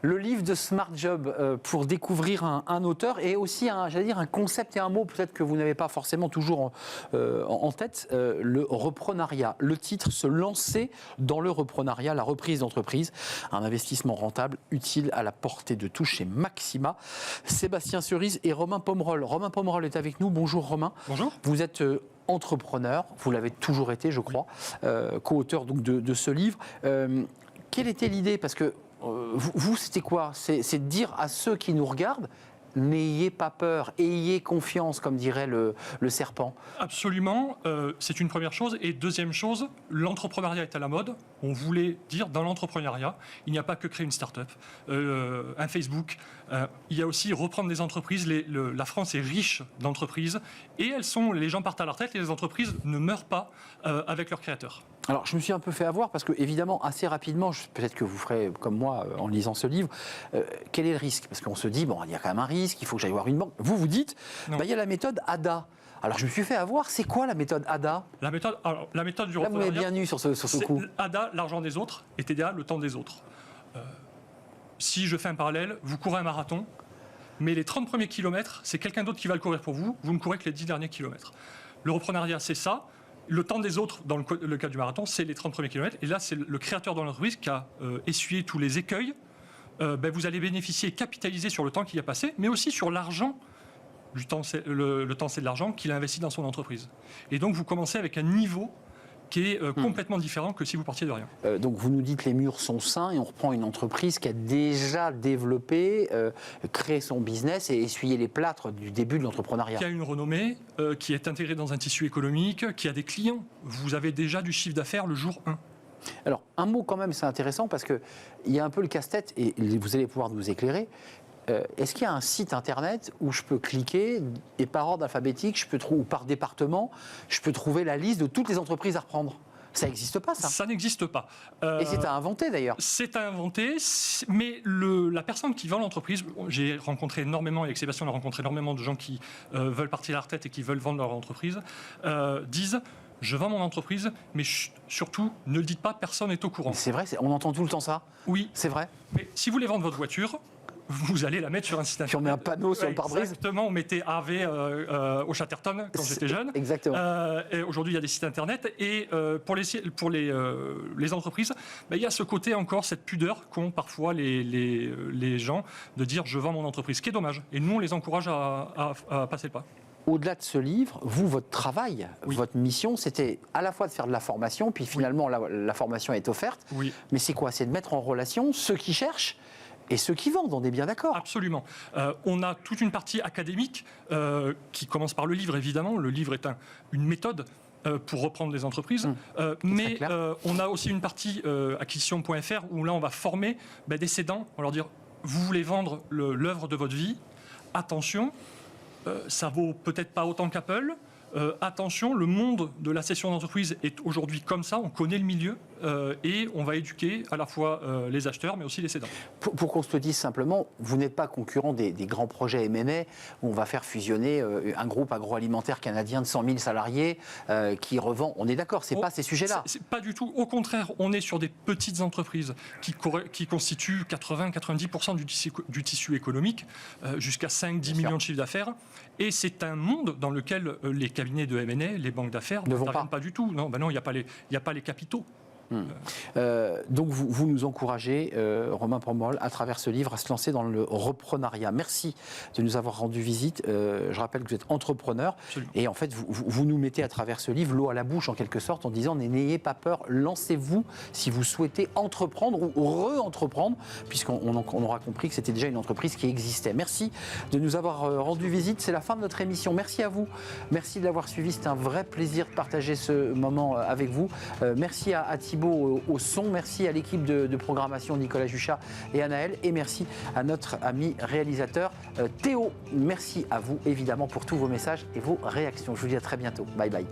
Le livre de Smart Job pour découvrir un auteur et aussi un concept et un mot peut-être que vous n'avez pas forcément toujours en tête, le reprenariat. Le titre, se lancer dans le reprenariat, la reprise d'entreprise, un investissement rentable, utile, à la portée de tous chez Maxima. Sébastien Cerise et Romain Pomerol. Romain Pomerol est avec nous. Bonjour Romain. Bonjour. Vous êtes entrepreneur, vous l'avez toujours été je crois, co-auteur donc de ce livre. Quelle était l'idée? Parce que vous, c'était quoi? C'est de dire à ceux qui nous regardent, n'ayez pas peur, ayez confiance, comme dirait le serpent. Absolument, c'est une première chose. Et deuxième chose, l'entrepreneuriat est à la mode. On voulait dire, dans l'entrepreneuriat, il n'y a pas que créer une start-up, un Facebook. Il y a aussi reprendre des entreprises. La France est riche d'entreprises. Et les gens partent à la retraite et les entreprises ne meurent pas avec leurs créateurs. Alors, je me suis un peu fait avoir parce que, évidemment, assez rapidement, peut-être que vous ferez comme moi en lisant ce livre, quel est le risque? Parce qu'on se dit, bon, il y a quand même un risque, il faut que j'aille voir une banque. Vous dites, il y a la méthode ADA. Alors, je me suis fait avoir, c'est quoi la méthode ADA? La méthode du reprenariat. Là, vous m'avez bien nu sur ce coup. ADA, l'argent des autres, et TDA, le temps des autres. Si je fais un parallèle, vous courez un marathon, mais les 30 premiers kilomètres, c'est quelqu'un d'autre qui va le courir pour vous, vous ne courez que les 10 derniers kilomètres. Le reprenariat, c'est ça. Le temps des autres, dans le cas du marathon, c'est les 30 premiers kilomètres. Et là, c'est le créateur de l'entreprise qui a essuyé tous les écueils. Vous allez bénéficier et capitaliser sur le temps qu'il a passé, mais aussi sur l'argent. Le temps, c'est de l'argent qu'il a investi dans son entreprise. Et donc, vous commencez avec un niveau qui est complètement différent que si vous partiez de rien. Donc vous nous dites les murs sont sains et on reprend une entreprise qui a déjà développé, créé son business et essuyé les plâtres du début de l'entrepreneuriat. Qui a une renommée, qui est intégrée dans un tissu économique, qui a des clients. Vous avez déjà du chiffre d'affaires le jour 1. Alors un mot quand même, c'est intéressant parce qu'il y a un peu le casse-tête et vous allez pouvoir nous éclairer. Est-ce qu'il y a un site internet où je peux cliquer et par ordre alphabétique, ou par département, je peux trouver la liste de toutes les entreprises à reprendre? Ça n'existe pas, ça? Ça n'existe pas. Et c'est à inventer, d'ailleurs. C'est à inventer, mais la personne qui vend l'entreprise, j'ai rencontré énormément, avec Sébastien, on a rencontré énormément de gens qui veulent partir à la retraite et qui veulent vendre leur entreprise, disent... Je vends mon entreprise, mais surtout, ne le dites pas, personne n'est au courant. C'est vrai, on entend tout le temps ça. Oui. C'est vrai. Mais si vous voulez vendre votre voiture, vous allez la mettre sur un site internet. Puis on met un panneau sur le pare-brise. Exactement, on mettait AV au Chatterton quand j'étais jeune. Exactement. Et aujourd'hui, il y a des sites internet. Et pour les entreprises, il y a ce côté encore, cette pudeur qu'ont parfois les gens de dire je vends mon entreprise, ce qui est dommage. Et nous, on les encourage à passer le pas. Au-delà de ce livre, votre travail, votre mission, c'était à la fois de faire de la formation, puis finalement la formation est offerte. Oui. Mais c'est quoi? C'est de mettre en relation ceux qui cherchent et ceux qui vendent, on est bien d'accord? Absolument. On a toute une partie académique qui commence par le livre, évidemment. Le livre est une méthode pour reprendre des entreprises. Mais on a aussi une partie acquisition.fr où là, on va former des cédants. On va leur dire, vous voulez vendre l'œuvre de votre vie, attention, ça vaut peut-être pas autant qu'Apple. Attention, le monde de la cession d'entreprise est aujourd'hui comme ça, on connaît le milieu et on va éduquer à la fois les acheteurs mais aussi les cédants. Pour qu'on se le dise simplement, vous n'êtes pas concurrent des grands projets M&A où on va faire fusionner un groupe agroalimentaire canadien de 100 000 salariés qui revend. On est d'accord, c'est pas ces sujets-là. Pas du tout. Au contraire, on est sur des petites entreprises qui constituent 80-90% du tissu économique, jusqu'à 5-10 millions de chiffre d'affaires. Et c'est un monde dans lequel les cabinets de M&A, les banques d'affaires ne vont pas du tout. Non, il n'y a pas les capitaux. Donc vous nous encouragez, Romain Pomerol, à travers ce livre, à se lancer dans le reprenariat. Merci de nous avoir rendu visite. Je rappelle que vous êtes entrepreneur. Absolument. Et en fait, vous nous mettez à travers ce livre l'eau à la bouche, en quelque sorte, en disant n'ayez pas peur, lancez-vous si vous souhaitez entreprendre ou re-entreprendre, puisqu'on aura compris que c'était déjà une entreprise qui existait. Merci de nous avoir rendu visite. C'est la fin de notre émission. Merci à vous. Merci de l'avoir suivi. C'est un vrai plaisir de partager ce moment avec vous. Merci à Thibaut au son, merci à l'équipe de programmation Nicolas Juchat et Anaël, et merci à notre ami réalisateur Théo. Merci à vous évidemment pour tous vos messages et vos réactions. Je vous dis à très bientôt. Bye bye.